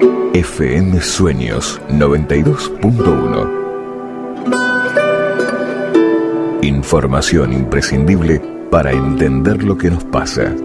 FM Sueños 92.1. Información imprescindible para entender lo que nos pasa.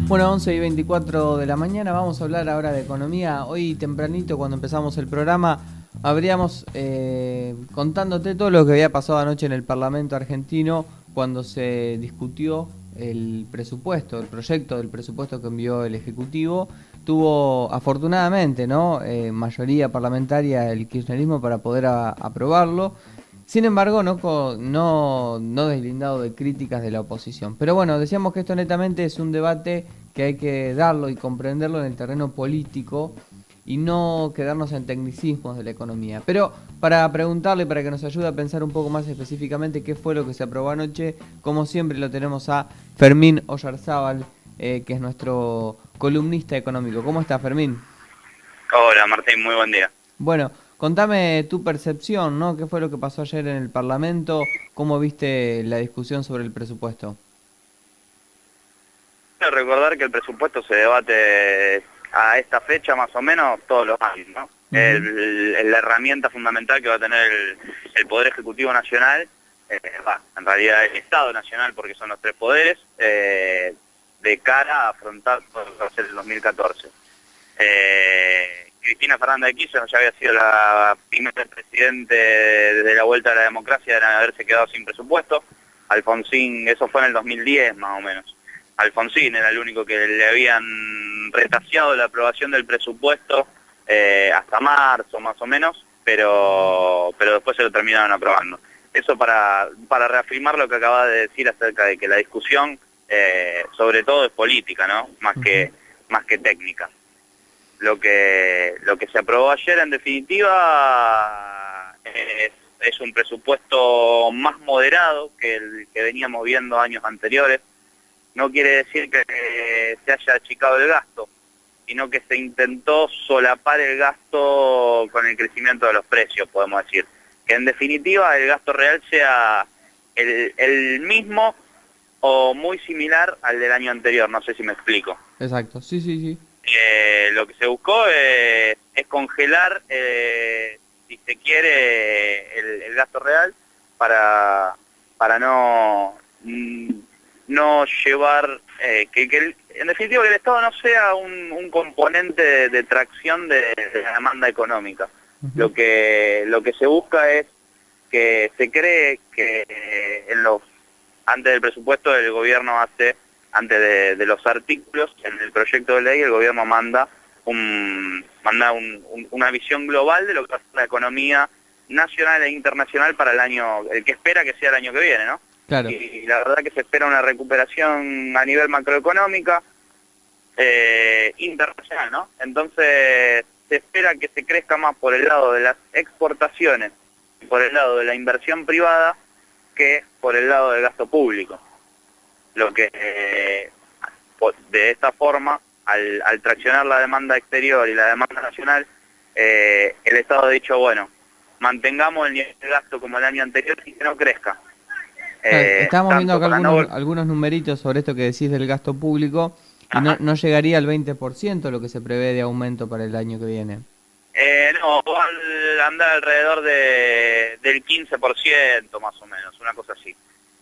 Bueno, 11:24 de la mañana, vamos a hablar ahora de economía. Hoy tempranito, cuando empezamos el programa, habríamos contándote todo lo que había pasado anoche en el Parlamento argentino cuando se discutió el presupuesto, el proyecto del presupuesto que envió el Ejecutivo. Tuvo, afortunadamente, mayoría parlamentaria el kirchnerismo para poder aprobarlo. Sin embargo, no deslindado de críticas de la oposición. Pero bueno, decíamos que esto netamente es un debate que hay que darlo y comprenderlo en el terreno político y no quedarnos en tecnicismos de la economía. Pero para preguntarle, para que nos ayude a pensar un poco más específicamente qué fue lo que se aprobó anoche, como siempre lo tenemos a Fermín Oyarzábal, que es nuestro columnista económico. ¿Cómo estás, Fermín? Hola, Martín, muy buen día. Bueno, contame tu percepción, ¿no? ¿Qué fue lo que pasó ayer en el Parlamento? ¿Cómo viste la discusión sobre el presupuesto? Quiero recordar que el presupuesto se debate a esta fecha más o menos todos los años, ¿no? La herramienta fundamental que va a tener el Poder Ejecutivo Nacional, en realidad el Estado Nacional, porque son los tres poderes, de cara a afrontar todo lo que va a ser el 2014. Cristina Fernández de Kirchner ya había sido la primera presidente de la vuelta a la democracia de haberse quedado sin presupuesto. Alfonsín, eso fue en el 2010 más o menos. Alfonsín era el único que le habían retaseado la aprobación del presupuesto hasta marzo más o menos, pero después se lo terminaron aprobando. Eso para reafirmar lo que acaba de decir acerca de que la discusión sobre todo es política, ¿no? Más que técnica. Lo que se aprobó ayer en definitiva es un presupuesto más moderado que el que veníamos viendo años anteriores. No quiere decir que se haya achicado el gasto, sino que se intentó solapar el gasto con el crecimiento de los precios, podemos decir. Que en definitiva el gasto real sea el mismo o muy similar al del año anterior, no sé si me explico. Exacto, sí. Lo que se buscó es congelar, si se quiere, el gasto real para no llevar, en definitiva que el Estado no sea un componente de tracción de la demanda económica. Lo que se busca es que se cree que antes del presupuesto el gobierno hace, antes de los artículos, en el proyecto de ley el gobierno manda una visión global de lo que va a ser la economía nacional e internacional para el que espera que sea el año que viene, ¿no? Claro. Y la verdad que se espera una recuperación a nivel macroeconómica internacional, ¿no? Entonces se espera que se crezca más por el lado de las exportaciones y por el lado de la inversión privada que por el lado del gasto público. Lo que de esta forma, al traccionar la demanda exterior y la demanda nacional, el Estado ha dicho, bueno, mantengamos el nivel de gasto como el año anterior y que no crezca. Estábamos viendo acá algunos numeritos sobre esto que decís del gasto público y no llegaría al 20% lo que se prevé de aumento para el año que viene. No, va a andar alrededor del 15% más o menos, una cosa así.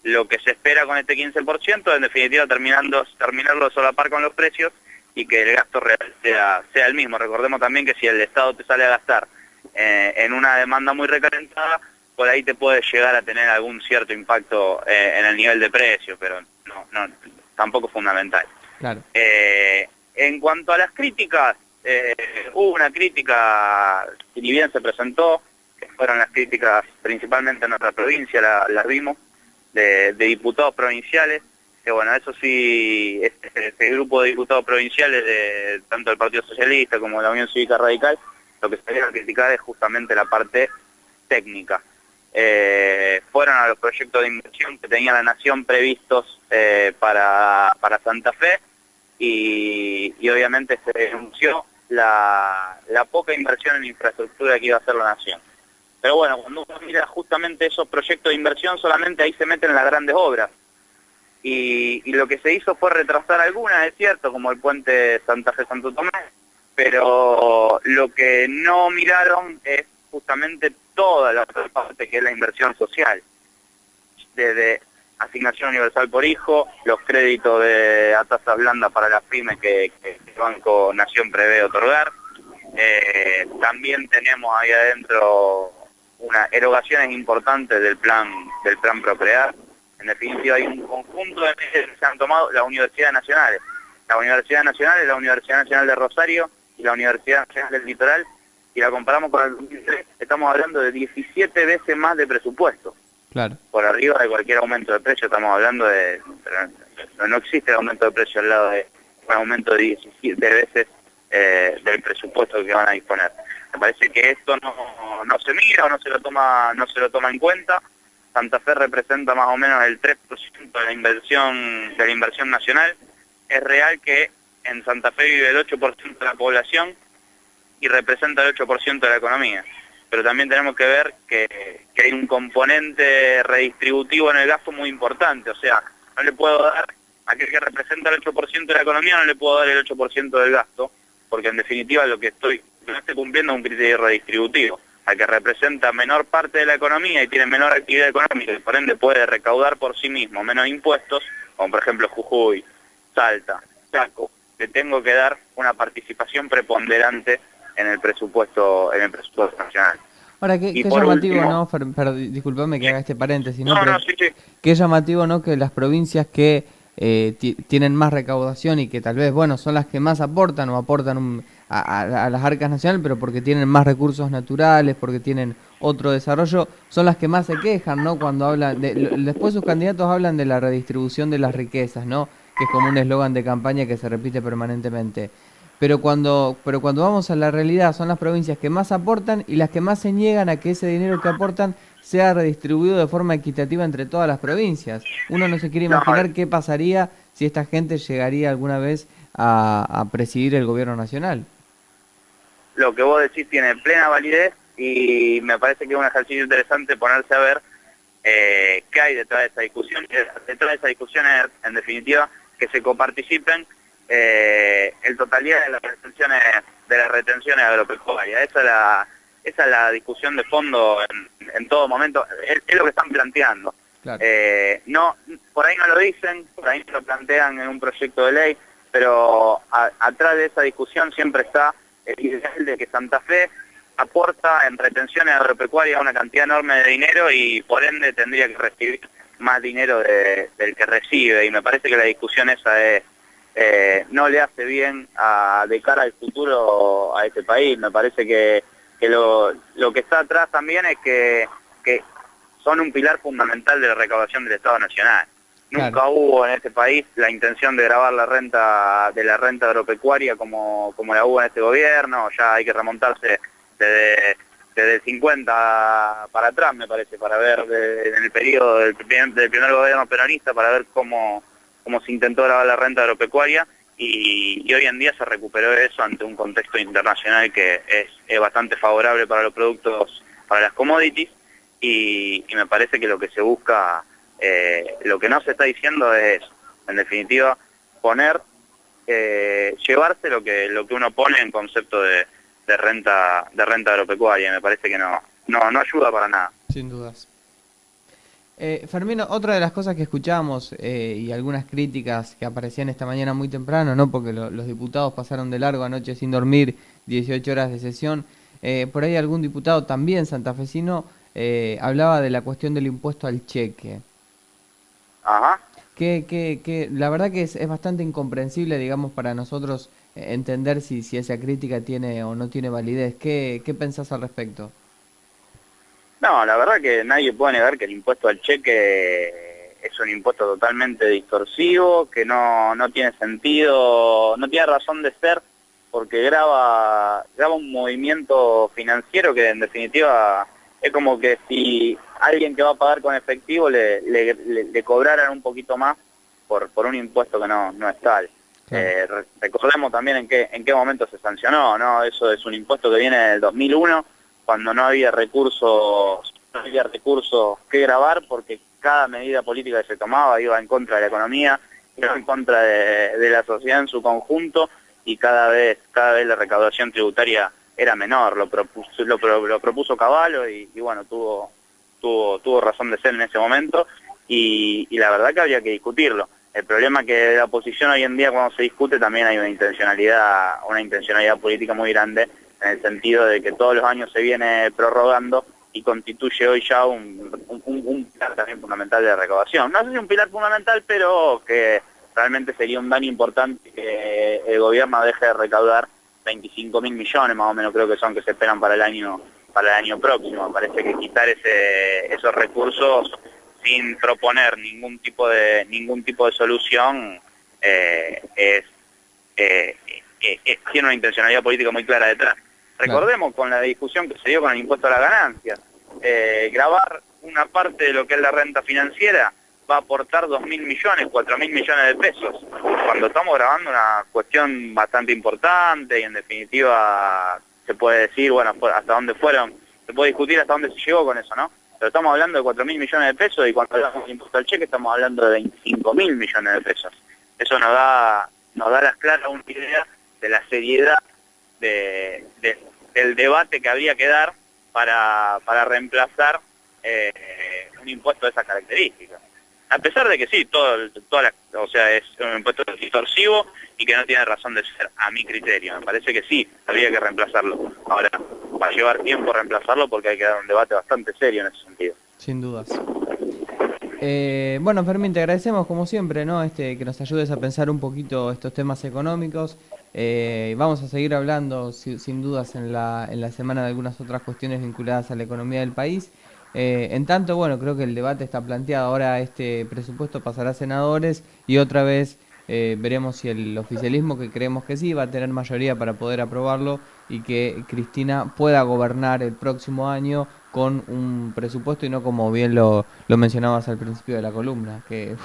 Lo que se espera con este 15%, en definitiva terminarlo de solapar con los precios y que el gasto real sea el mismo. Recordemos también que si el Estado te sale a gastar en una demanda muy recalentada, por ahí te puede llegar a tener algún cierto impacto en el nivel de precio, pero no tampoco es fundamental. Claro. En cuanto a las críticas, hubo una crítica, si bien se presentó, que fueron las críticas principalmente en nuestra provincia, las vimos, de diputados provinciales, que bueno, eso sí, este grupo de diputados provinciales de tanto del Partido Socialista como de la Unión Cívica Radical, lo que se quería criticar es justamente la parte técnica. Fueron a los proyectos de inversión que tenía la Nación previstos para Santa Fe y obviamente se denunció la poca inversión en infraestructura que iba a hacer la Nación. Pero bueno, cuando uno mira justamente esos proyectos de inversión, solamente ahí se meten las grandes obras. Y lo que se hizo fue retrasar algunas, es cierto, como el puente Santa Fe-Santo Tomé, pero lo que no miraron es justamente toda la otra parte que es la inversión social, desde asignación universal por hijo, los créditos a tasa blanda para las pymes que el Banco Nación prevé otorgar. También tenemos ahí adentro unas erogaciones importantes del plan Procrear. En definitiva, hay un conjunto de medidas que se han tomado las universidades nacionales. La Universidad Nacional es la Universidad Nacional de Rosario y la Universidad Nacional del Litoral, y la comparamos con el 2003, estamos hablando de 17 veces más de presupuesto. Claro. Por arriba de cualquier aumento de precio, estamos hablando de... No existe el aumento de precio al lado de un aumento de 17 veces del presupuesto que van a disponer. Me parece que esto no se mira o no se lo toma en cuenta. Santa Fe representa más o menos el 3% de la inversión nacional. Es real que en Santa Fe vive el 8% de la población y representa el 8% de la economía. Pero también tenemos que ver que hay un componente redistributivo en el gasto muy importante. O sea, no le puedo dar a aquel que representa el 8% de la economía, no le puedo dar el 8% del gasto, porque en definitiva lo que estoy cumpliendo es un criterio redistributivo. Al que representa menor parte de la economía y tiene menor actividad económica y por ende puede recaudar por sí mismo menos impuestos, como por ejemplo Jujuy, Salta, Chaco, le tengo que dar una participación preponderante en el presupuesto nacional. Ahora, qué llamativo, último, ¿no? Disculpame que haga este paréntesis, ¿no? Sí. Qué llamativo, ¿no? Que las provincias que tienen más recaudación y que tal vez, bueno, son las que más aportan o aportan a las arcas nacionales, pero porque tienen más recursos naturales, porque tienen otro desarrollo, son las que más se quejan, ¿no? Cuando hablan después sus candidatos hablan de la redistribución de las riquezas, ¿no? Que es como un eslogan de campaña que se repite permanentemente. Pero cuando vamos a la realidad, son las provincias que más aportan y las que más se niegan a que ese dinero que aportan sea redistribuido de forma equitativa entre todas las provincias. Uno no se quiere imaginar qué pasaría si esta gente llegaría alguna vez a presidir el gobierno nacional. Lo que vos decís tiene plena validez y me parece que es un ejercicio interesante ponerse a ver qué hay detrás de esa discusión. Detrás de esa discusión es, en definitiva, que se coparticipen el totalidad de las retenciones agropecuarias. Esa es la discusión de fondo en todo momento, es lo que están planteando. Claro. No, por ahí no lo dicen, por ahí no lo plantean en un proyecto de ley, pero atrás de esa discusión siempre está el ideal de que Santa Fe aporta en retenciones agropecuarias una cantidad enorme de dinero y por ende tendría que recibir más dinero del que recibe, y me parece que la discusión esa no le hace bien de cara al futuro a este país. Me parece que lo que está atrás también es que son un pilar fundamental de la recaudación del Estado Nacional. Claro. Nunca hubo en este país la intención de gravar la renta agropecuaria como la hubo en este gobierno. Ya hay que remontarse desde el 50 para atrás, me parece, para ver en el periodo del primer gobierno peronista, para ver cómo se intentó grabar la renta agropecuaria, y hoy en día se recuperó eso ante un contexto internacional que es bastante favorable para los productos, para las commodities, y me parece que lo que se busca, lo que no se está diciendo es, en definitiva, llevarse lo que uno pone en concepto de renta agropecuaria. Me parece que no ayuda para nada. Sin dudas. Fermino, otra de las cosas que escuchamos y algunas críticas que aparecían esta mañana muy temprano, ¿no? Porque los diputados pasaron de largo anoche sin dormir, 18 horas de sesión. Por ahí algún diputado también santafesino hablaba de la cuestión del impuesto al cheque. Ajá. Que la verdad que es bastante incomprensible, digamos, para nosotros entender si esa crítica tiene o no tiene validez. ¿Qué pensás al respecto? No, la verdad que nadie puede negar que el impuesto al cheque es un impuesto totalmente distorsivo, que no tiene sentido, no tiene razón de ser, porque grava un movimiento financiero que en definitiva es como que si alguien que va a pagar con efectivo le cobraran un poquito más por un impuesto que no es tal. Claro. Recordemos también en qué momento se sancionó, ¿no? Eso es un impuesto que viene del 2001, cuando no había recursos, que grabar, porque cada medida política que se tomaba iba en contra de la economía, iba en contra de la sociedad en su conjunto, y cada vez la recaudación tributaria era menor. Lo propuso Cavallo y bueno, tuvo razón de ser en ese momento, y la verdad que había que discutirlo. El problema es que de la oposición hoy en día, cuando se discute, también hay una intencionalidad política muy grande, en el sentido de que todos los años se viene prorrogando y constituye hoy ya un pilar también fundamental de recaudación. No sé si un pilar fundamental, pero que realmente sería un daño importante que el gobierno deje de recaudar 25.000 millones, más o menos creo que son, que se esperan para el año próximo. Me parece que quitar esos recursos sin proponer ningún tipo de solución tiene una intencionalidad política muy clara detrás. Recordemos con la discusión que se dio con el impuesto a la ganancia, grabar una parte de lo que es la renta financiera va a aportar 2.000 millones, 4.000 millones de pesos, cuando estamos grabando una cuestión bastante importante, y en definitiva se puede decir, bueno, hasta dónde fueron, se puede discutir hasta dónde se llegó con eso, ¿no? Pero estamos hablando de 4.000 millones de pesos, y cuando hablamos de impuesto al cheque estamos hablando de 25.000 millones de pesos. Eso nos da a las claras una idea de la seriedad del debate que habría que dar para reemplazar un impuesto de esas características. A pesar de que sí, o sea, es un impuesto distorsivo y que no tiene razón de ser, a mi criterio. Me parece que sí, habría que reemplazarlo. Ahora, va a llevar tiempo reemplazarlo, porque hay que dar un debate bastante serio en ese sentido. Sin dudas. Bueno, Fermín, te agradecemos como siempre, ¿no? Que nos ayudes a pensar un poquito estos temas económicos. Vamos a seguir hablando sin dudas en la semana de algunas otras cuestiones vinculadas a la economía del país. En tanto, bueno, creo que el debate está planteado. Ahora este presupuesto pasará a senadores y otra vez veremos si el oficialismo, que creemos que sí, va a tener mayoría para poder aprobarlo, y que Cristina pueda gobernar el próximo año con un presupuesto, y no como bien lo mencionabas al principio de la columna, que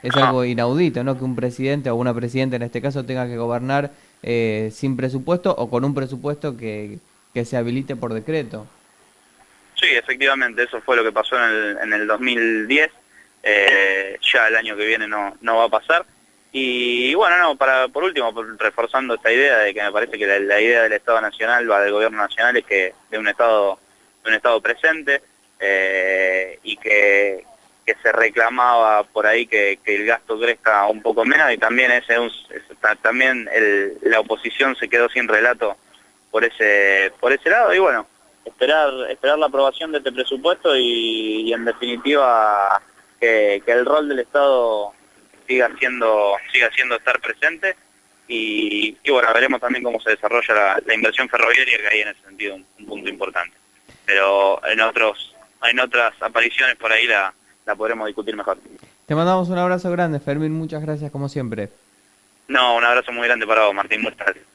es algo inaudito, ¿no? Que un presidente o una presidenta en este caso tenga que gobernar sin presupuesto, o con un presupuesto que se habilite por decreto. Sí, efectivamente, eso fue lo que pasó en el 2010, ya el año que viene no va a pasar. Y bueno, no, por último, reforzando esta idea de que me parece que la idea del Estado Nacional, del Gobierno Nacional, es que de un Estado presente, y que se reclamaba por ahí que el gasto crezca un poco menos, y también la oposición se quedó sin relato por ese lado. Y bueno, esperar la aprobación de este presupuesto, y en definitiva que el rol del Estado siga siendo estar presente, y bueno, veremos también cómo se desarrolla la inversión ferroviaria, que hay en ese sentido un punto importante. Pero en otras apariciones por ahí la podremos discutir mejor. Te mandamos un abrazo grande, Fermín, muchas gracias como siempre. No, un abrazo muy grande para vos, Martín, muchas gracias.